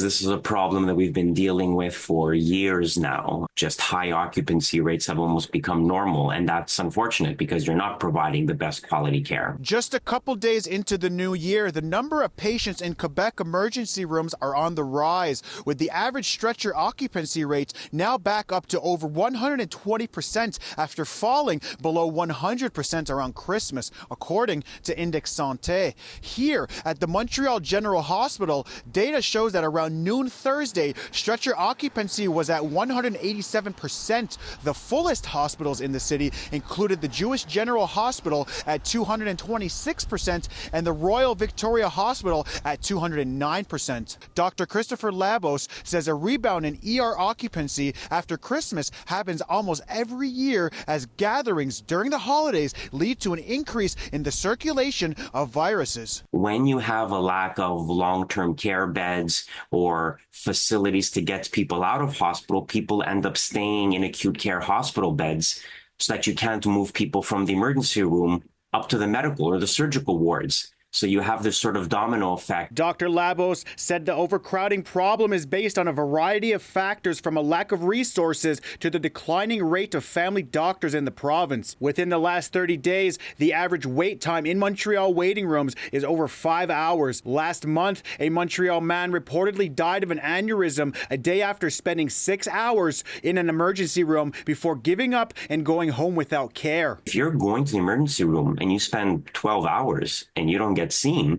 This is a problem that we've been dealing with for years now. Just high occupancy rates have almost become normal, and that's unfortunate because you're not providing the best quality care. Just a couple days into the new year, the number of patients in Quebec emergency rooms are on the rise, with the average stretcher occupancy rates now back up to over 120% after falling below 100% around Christmas, according to Index Santé. Here at the Montreal General Hospital, data shows that around noon Thursday, stretcher occupancy was at 187%. The fullest hospitals in the city included the Jewish General Hospital at 226% and the Royal Victoria Hospital at 209%. Dr. Christopher Labos says a rebound in ER occupancy after Christmas happens almost every year as gatherings during the holidays lead to an increase in the circulation of viruses. When you have a lack of long-term care beds or facilities to get people out of hospital, people end up staying in acute care hospital beds so that you can't move people from the emergency room up to the medical or the surgical wards. So you have this sort of domino effect. Dr. Labos said the overcrowding problem is based on a variety of factors, from a lack of resources to the declining rate of family doctors in the province. Within the last 30 days, the average wait time in Montreal waiting rooms is over 5 hours. Last month, a Montreal man reportedly died of an aneurysm a day after spending 6 hours in an emergency room before giving up and going home without care. If you're going to the emergency room and you spend 12 hours and you don't get seen,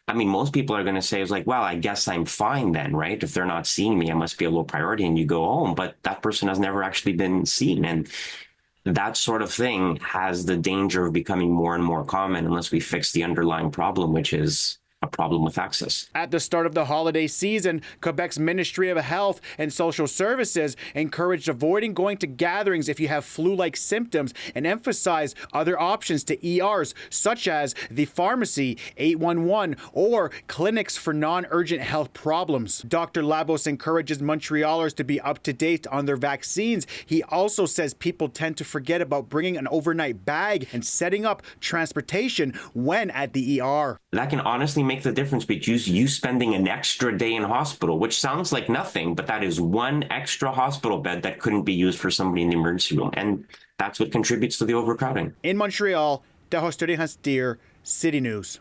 I mean, most people are going to say, it's like, well, I guess I'm fine then, right? If they're not seeing me, I must be a low priority, and you go home. But that person has never actually been seen. And that sort of thing has the danger of becoming more and more common unless we fix the underlying problem, which is a problem with access. At the start of the holiday season, Quebec's Ministry of Health and Social Services encouraged avoiding going to gatherings if you have flu-like symptoms and emphasized other options to ERs, such as the pharmacy, 811, or clinics for non-urgent health problems. Dr. Labos encourages Montrealers to be up to date on their vaccines. He also says people tend to forget about bringing an overnight bag and setting up transportation when at the ER. That can honestly make the difference between you spending an extra day in hospital, which sounds like nothing, but that is one extra hospital bed that couldn't be used for somebody in the emergency room. And that's what contributes to the overcrowding. In Montreal, Tehosterihens Deer, City News.